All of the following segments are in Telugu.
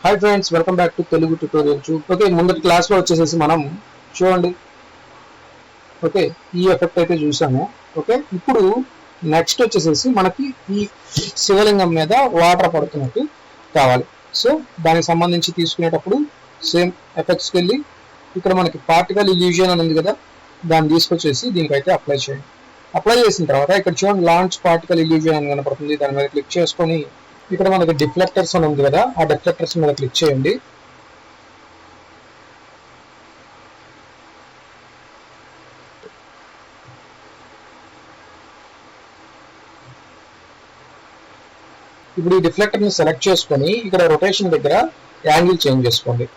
Hi friends, welcome back to Telugu tutorial tube. Okay, ముందటి క్లాస్లో వచ్చేసేసి మనం చూడండి. ఓకే, ఈ ఎఫెక్ట్ అయితే చూసాము. ఓకే, ఇప్పుడు నెక్స్ట్ వచ్చేసేసి మనకి ఈ శివలింగం మీద వాటర్ పడుతున్నట్టు కావాలి. సో దానికి సంబంధించి తీసుకునేటప్పుడు సేమ్ ఎఫెక్ట్స్కి వెళ్ళి ఇక్కడ మనకి పార్టికల్ ఇల్యూజన్ అని ఉంది కదా, దాన్ని తీసుకొచ్చేసి దీనికైతే అప్లై చేయండి. అప్లై చేసిన తర్వాత ఇక్కడ చూడండి, లాంచ్ పార్టికల్ ఇల్యూజన్ అని కనపడుతుంది. దాని మీద క్లిక్ చేసుకొని ఇక్కడ మనకి డిఫ్లెక్టర్స్ అని ఉంది కదా, ఆ డిఫ్లెక్టర్స్ మీద క్లిక్ చేయండి. ఇప్పుడు ఈ డిఫ్లెక్టర్ ని సెలెక్ట్ చేసుకొని ఇక్కడ రొటేషన్ దగ్గర యాంగిల్ చేంజ్ చేసుకోండి.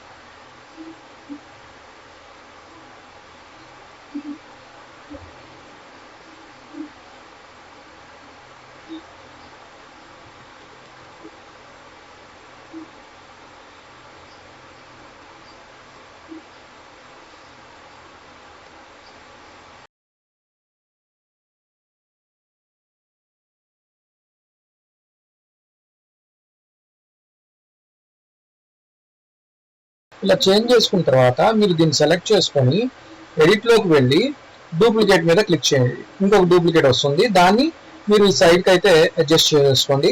ఇలా చేంజ్ చేసుకున్న తర్వాత మీరు దీన్ని సెలెక్ట్ చేసుకొని ఎడిట్లోకి వెళ్ళి డూప్లికేట్ మీద క్లిక్ చేయండి. ఇంకొక డూప్లికేట్ వస్తుంది, దాన్ని మీరు ఈ సైడ్కి అయితే అడ్జస్ట్ చేసుకోండి.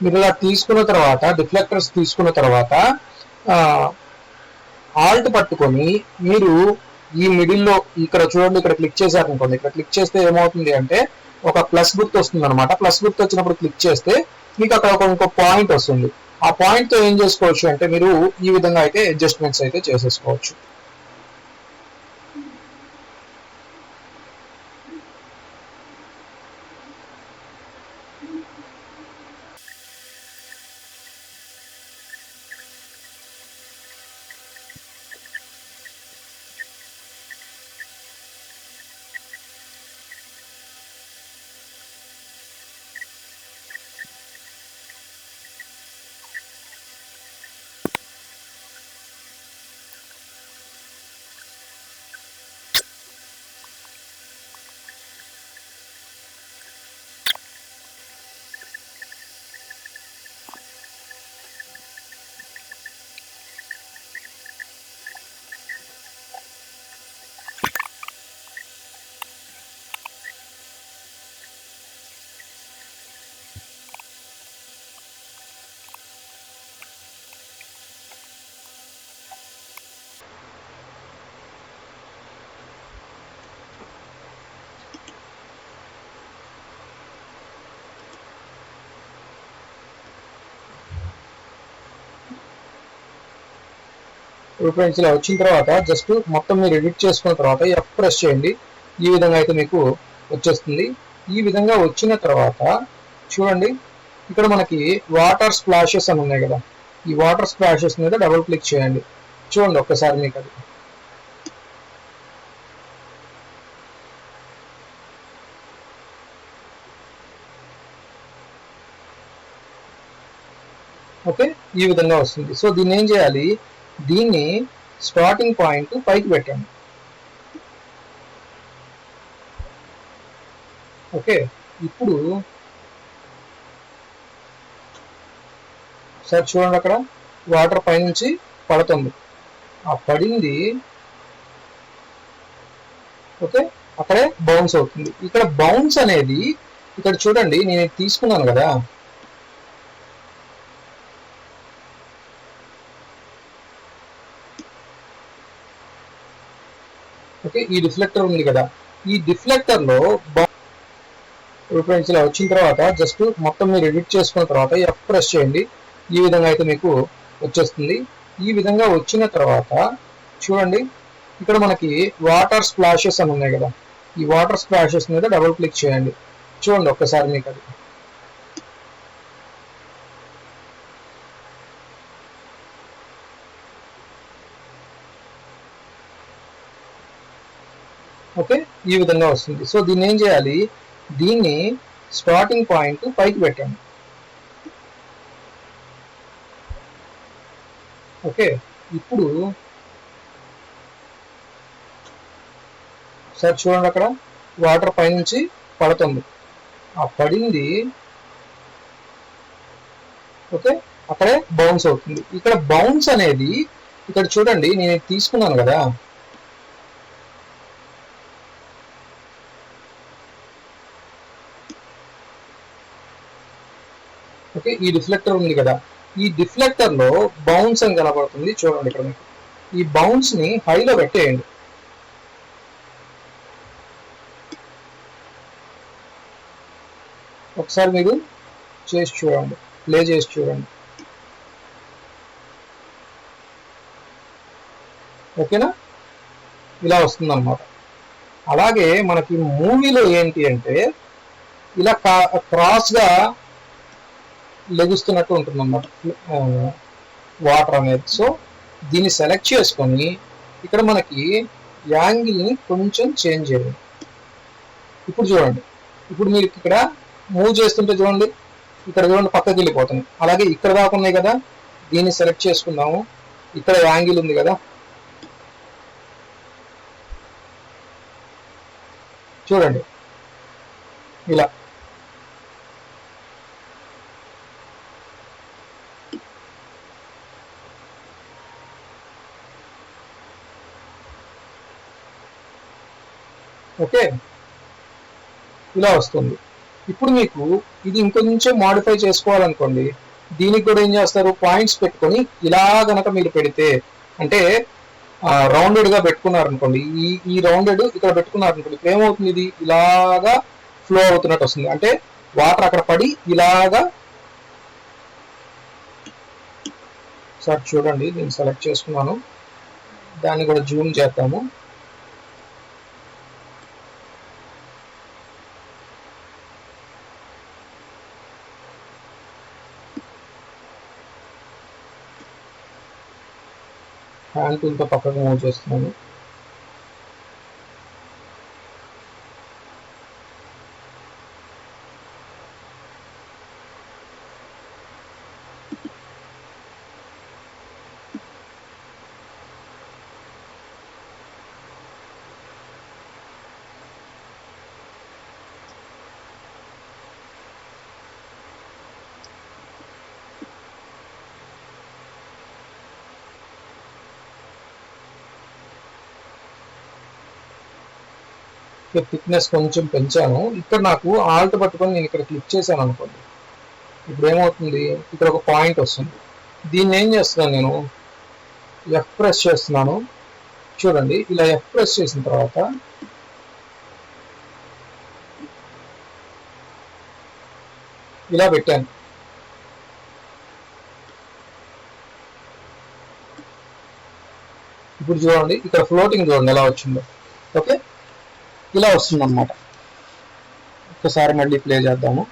మీరు ఇలా తీసుకున్న తర్వాత డిఫ్లెక్టర్స్ తీసుకున్న తర్వాత ఆల్ట్ పట్టుకొని మీరు ఈ మిడిల్లో ఇక్కడ చూడండి, ఇక్కడ క్లిక్ చేశారనుకోండి. ఇక్కడ క్లిక్ చేస్తే ఏమవుతుంది అంటే ఒక ప్లస్ గుర్తు వస్తుంది అనమాట. ప్లస్ గుర్తు వచ్చినప్పుడు క్లిక్ చేస్తే మీకు అక్కడ ఇంకో పాయింట్ వస్తుంది. ఆ పాయింట్ తో ఏం చేసుకోవచ్చు అంటే మీరు ఈ విధంగా అయితే అడ్జస్ట్మెంట్స్ అయితే చేసేసుకోవచ్చు. ఫ్రెండ్స్ ఇలా వచ్చిన తర్వాత జస్ట్ మొత్తం మీరు ఎడిట్ చేసుకున్న తర్వాత ఎఫ్ ప్రెస్ చేయండి. ఈ విధంగా అయితే మీకు వచ్చేస్తుంది. ఈ విధంగా వచ్చిన తర్వాత చూడండి, ఇక్కడ మనకి వాటర్ స్ప్లాషెస్ అని ఉన్నాయి కదా, ఈ వాటర్ స్ప్లాషెస్ మీద డబుల్ క్లిక్ చేయండి. చూడండి ఒక్కసారి మీకు అది. ఓకే, ఈ విధంగా వస్తుంది. సో దీన్ని ఏం చేయాలి, దీన్ని స్టార్టింగ్ పాయింట్ పైకి పెట్టండి. ఓకే, ఇప్పుడు సార్ చూడండి, అక్కడ వాటర్ పైనుంచి పడుతుంది. ఆ పడింది ఓకే, అక్కడే బౌన్స్ అవుతుంది. ఇక్కడ బౌన్స్ అనేది ఇక్కడ చూడండి, నేను తీసుకున్నాను కదా, ఓకే, ఈ రిఫ్లెక్టర్ ఉంది కదా, ఈ రిఫ్లెక్టర్ లో ఫ్రెండ్స్ ఇలా వచ్చిన తర్వాత జస్ట్ మొత్తం మీరు ఎడిట్ చేసుకున్న తర్వాత ఎఫ్ ప్రెస్ చేయండి. ఈ విధంగా అయితే మీకు వచ్చేస్తుంది. ఈ విధంగా వచ్చిన తర్వాత చూడండి, ఇక్కడ మనకి వాటర్ స్ప్లాషెస్ అని ఉన్నాయి కదా, ఈ వాటర్ స్ప్లాషెస్ మీద డబుల్ క్లిక్ చేయండి. చూడండి ఒక్కసారి మీకు అది. ఓకే, ఈ విధంగా వస్తుంది. సో దీన్ని ఏం చేయాలి, దీన్ని స్టార్టింగ్ పాయింట్ పైకి పెట్టండి. ఓకే, ఇప్పుడు సార్ చూడండి, అక్కడ వాటర్ పైనుంచి పడుతుంది. ఆ పడింది ఓకే, అక్కడే బౌన్స్ అవుతుంది. ఇక్కడ బౌన్స్ అనేది ఇక్కడ చూడండి, నేను తీసుకున్నాను కదా, ఓకే, ఈ రిఫ్లెక్టర్ ఉంది కదా, ఈ రిఫ్లెక్టర్ లో బౌన్స్ అని కనబడుతుంది. చూడండి ఇక్కడ మీకు ఈ బౌన్స్ ని హైలో పెట్టేయండి. ఒకసారి మీరు చేసి చూడండి, ప్లే చేసి చూడండి. ఓకేనా, ఇలా వస్తుంది అన్నమాట. అలాగే మనకి మూవీలో ఏంటి అంటే ఇలా క్రాస్ గా లెగుస్తున్నట్టు ఉంటుంది అన్నమాట వాటర్ అనేది. సో దీన్ని సెలెక్ట్ చేసుకొని ఇక్కడ మనకి యాంగిల్ని కొంచెం చేంజ్ చేయండి. ఇప్పుడు చూడండి, ఇప్పుడు మీరు ఇక్కడ మూవ్ చేస్తుంటే చూడండి, ఇక్కడ చూడండి పక్కకి వెళ్ళిపోతుంది. అలాగే ఇక్కడ దాకా ఉన్నాయి కదా, దీన్ని సెలెక్ట్ చేసుకుందాము. ఇక్కడ యాంగిల్ ఉంది కదా, చూడండి ఇలా. ఓకే, ఇలా వస్తుంది. ఇప్పుడు మీకు ఇది ఇంకొంచెం మాడిఫై చేసుకోవాలనుకోండి, దీనికి కూడా ఏం చేస్తారు, పాయింట్స్ పెట్టుకొని ఇలా గనక మీరు పెడితే, అంటే రౌండెడ్ గా పెట్టుకున్నారు అనుకోండి, ఈ రౌండెడ్ ఇక్కడ పెట్టుకున్నారు అనుకోండి, ఇప్పుడు ఏమవుతుంది, ఇది ఇలాగా ఫ్లో అవుతున్నట్టు వస్తుంది. అంటే వాటర్ అక్కడ పడి ఇలాగా. సార్ చూడండి, నేను సెలెక్ట్ చేసుకున్నాను, దాన్ని కూడా జూమ్ చేద్దాము. హ్యాండ్ టూల్తో పక్కకు మూవ్ చేస్తున్నాను. థిక్నెస్ కొంచెం పెంచాను. ఇక్కడ నాకు ఆల్ట్ పట్టుకొని నేను ఇక్కడ క్లిక్ చేశాను అనుకోండి, ఇప్పుడు ఏమవుతుంది, ఇక్కడ ఒక పాయింట్ వస్తుంది. దీన్ని ఏం చేస్తున్నాను, నేను ఎఫ్ ప్రెస్ చేస్తున్నాను. చూడండి, ఇలా ఎఫ్ ప్రెస్ చేసిన తర్వాత ఇలా పెట్టాను. ఇప్పుడు చూడండి ఇక్కడ ఫ్లోటింగ్ చూడండి ఎలా వచ్చిందో. ఓకే, ఇలా వస్తుంది అనమాట. ఒకసారి మళ్ళీ ప్లే చేద్దాము.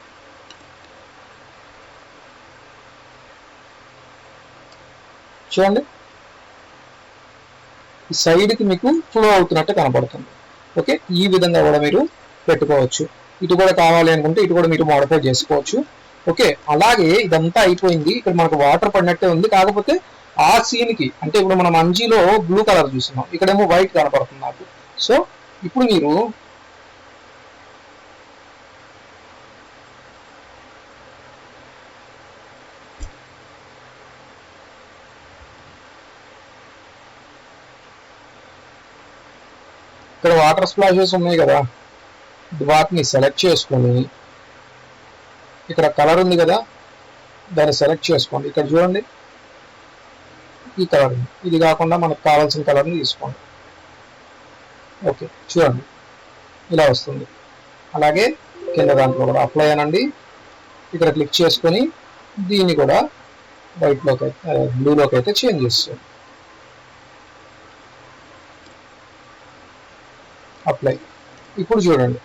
చూడండి ఈ సైడ్కి మీకు ఫ్లో అవుతున్నట్టు కనపడుతుంది. ఓకే, ఈ విధంగా కూడా మీరు పెట్టుకోవచ్చు. ఇటు కూడా కావాలి అనుకుంటే ఇటు కూడా మీరు మోడిఫై చేసుకోవచ్చు. ఓకే, అలాగే ఇదంతా అయిపోయింది. ఇక్కడ మనకు వాటర్ పడినట్టే ఉంది, కాకపోతే ఆ సీన్కి అంటే ఇప్పుడు మనం అంజీలో బ్లూ కలర్ చూస్తున్నాం, ఇక్కడేమో వైట్ కనపడుతుంది నాకు. సో ఇప్పుడు మీరు ఇక్కడ వాటర్ స్ప్లాషెస్ ఉన్నాయి కదా, వాటిని సెలెక్ట్ చేసుకొని ఇక్కడ కలర్ ఉంది కదా, దాన్ని సెలెక్ట్ చేసుకోండి. ఇక్కడ చూడండి ఈ కలర్, ఇది కాకుండా మనకు కావాల్సిన కలర్ని తీసుకోండి. ఓకే, చూడండి ఇలా వస్తుంది. అలాగే కింద దాంట్లో కూడా అప్లై అనండి, ఇక్కడ క్లిక్ చేసుకొని దీన్ని కూడా వైట్లోకి బ్లూలోకి అయితే చేంజ్ చేస్తుంది. అప్లై. ఇప్పుడు చూడండి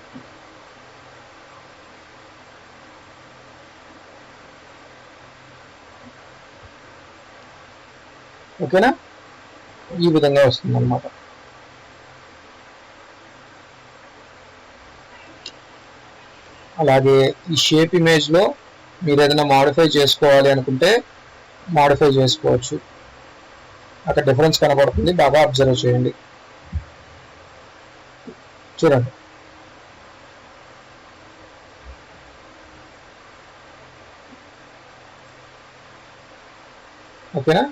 ఓకేనా, ఈ విధంగా వస్తుంది అన్నమాట. అలాగే ఈ షేప్ ఇమేజ్లో మీరు ఏదైనా మాడిఫై చేసుకోవాలి అనుకుంటే మాడిఫై చేసుకోవచ్చు. అక్కడ డిఫరెన్స్ కనబడుతుంది, బాగా అబ్జర్వ్ చేయండి. చూడండి ఓకేనా.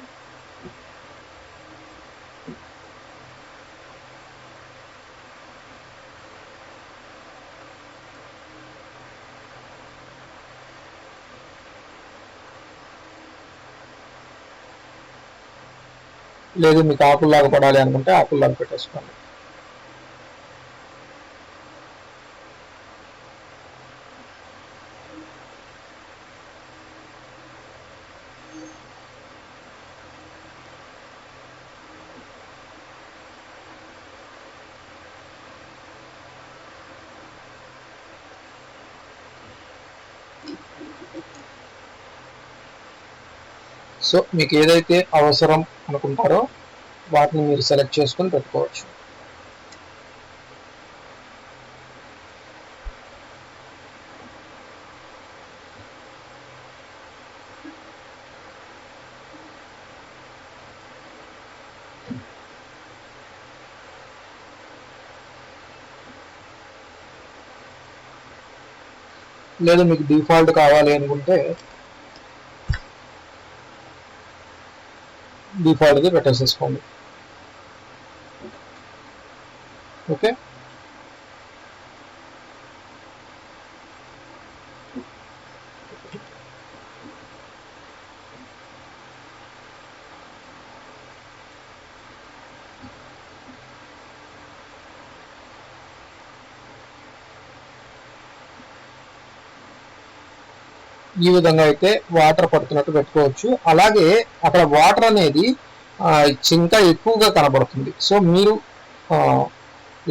లేదు మీకు ఆకుల్లాగా పడాలి అనుకుంటే ఆకుల్లాగా పెట్టేసుకోండి. సో మీకు ఏదైతే అవసరం అనుకుంటారో వాటిని మీరు సెలెక్ట్ చేసుకొని పెట్టుకోవచ్చు. లేదా మీకు డిఫాల్ట్ కావాలి అనుకుంటే డిఫాల్ట్ది పెట్టేసేసుకోండి. ఓకే, ఈ విధంగా అయితే వాటర్ పడుతున్నట్టు పెట్టుకోవచ్చు. అలాగే అక్కడ వాటర్ అనేది ఇంకా ఎక్కువగా కనబడుతుంది. సో మీరు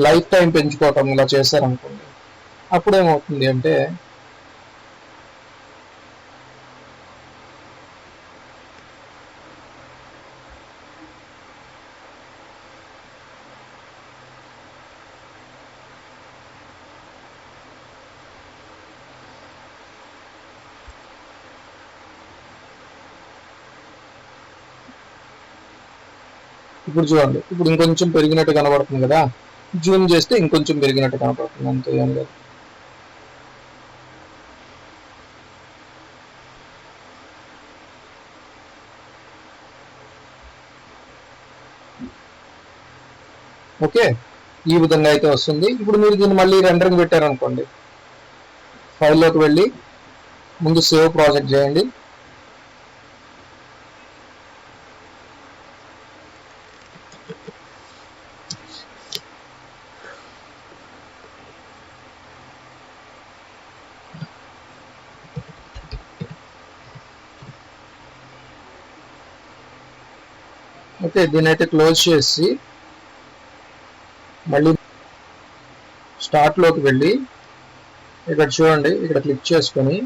లైఫ్ టైం పెంచుకోవటం ఇలా చేశారనుకోండి, అప్పుడేమవుతుంది అంటే ఇప్పుడు చూడండి, ఇప్పుడు ఇంకొంచెం పెరిగినట్టు కనబడుతుంది కదా, జూమ్ చేస్తే ఇంకొంచెం పెరిగినట్టు కనబడుతుంది, అంతే ఏం లేదు. ఓకే, ఈ విధంగా అయితే వస్తుంది. ఇప్పుడు మీరు దీన్ని మళ్ళీ రెండరింగ్ పెట్టారనుకోండి, ఫైల్లోకి వెళ్ళి ముందు సేవ్ ప్రాజెక్ట్ చేయండి. ఓకే, దీని అయితే క్లోజ్ చేసి మళ్ళీ స్టార్ట్లోకి వెళ్ళి ఇక్కడ చూడండి, ఇక్కడ క్లిక్ చేసుకొని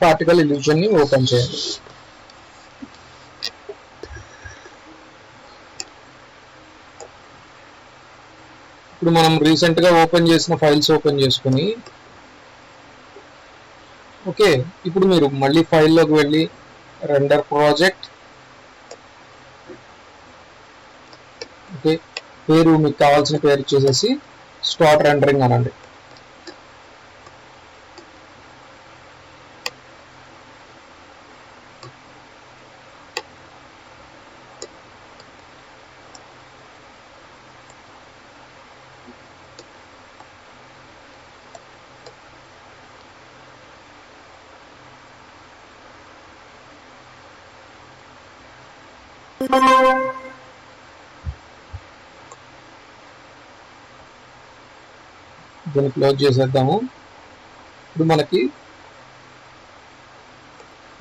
పార్టికల్ ఇల్యూజన్ని ఓపెన్ చేయండి. ఇప్పుడు మనం రీసెంట్గా ఓపెన్ చేసిన ఫైల్స్ ఓపెన్ చేసుకుని, ఓకే, ఇప్పుడు మీరు మళ్ళీ ఫైల్లోకి వెళ్ళి రెండర్ ప్రాజెక్ట్, ఓకే, పేరు మీకు కావాల్సిన పేరు ఇచ్చేసేసి స్టార్ట్ రెండరింగ్ అనండి. దీన్ని క్లోజ్ చేసేద్దాము. ఇప్పుడు మనకి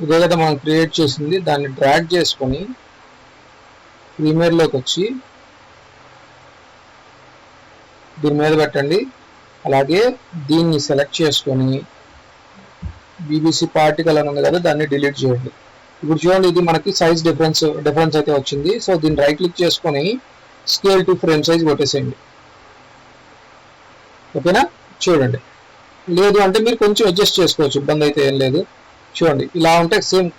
ఇదే కదా మనం క్రియేట్ చేసింది, దాన్ని డ్రాగ్ చేసుకొని ప్రీమియర్లోకి వచ్చి దీని మీద పెట్టండి. అలాగే దీన్ని సెలెక్ట్ చేసుకొని బీబీసీ పార్టికల్ అని ఉంది కదా, దాన్ని డిలీట్ చేయండి. ఇప్పుడు చూడండి, ఇది మనకి సైజ్ డిఫరెన్స్ అయితే వచ్చింది. సో దీన్ని రైట్ క్లిక్ చేసుకొని స్కేల్ టు ఫ్రేమ్ సైజ్ కొట్టేసేయండి. ఓకేనా, చూడండి. లేదు అంటే మీరు కొంచెం అడ్జస్ట్ చేసుకోవచ్చు, ఇబ్బంది అయితే ఏం లేదు. చూడండి, ఇలా ఉంటే సేమ్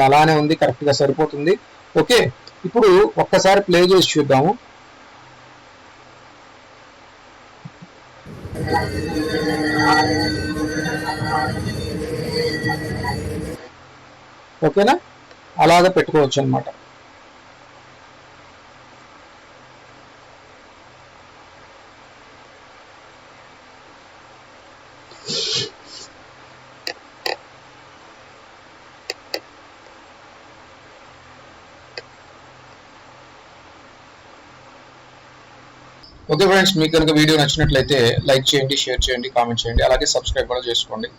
అలానే ఉంది, కరెక్ట్గా సరిపోతుంది. ఓకే, ఇప్పుడు ఒక్కసారి ప్లే చేసి చూద్దాము. ఓకేనా, అలాగే పెట్టుకోవచ్చు అనమాట. ఓకే ఫ్రెండ్స్, మీకు కనుక వీడియో నచ్చినట్లయితే లైక్ చేయండి, షేర్ చేయండి, కామెంట్ చేయండి, అలాగే సబ్స్క్రైబ్ కూడా చేసుకోండి.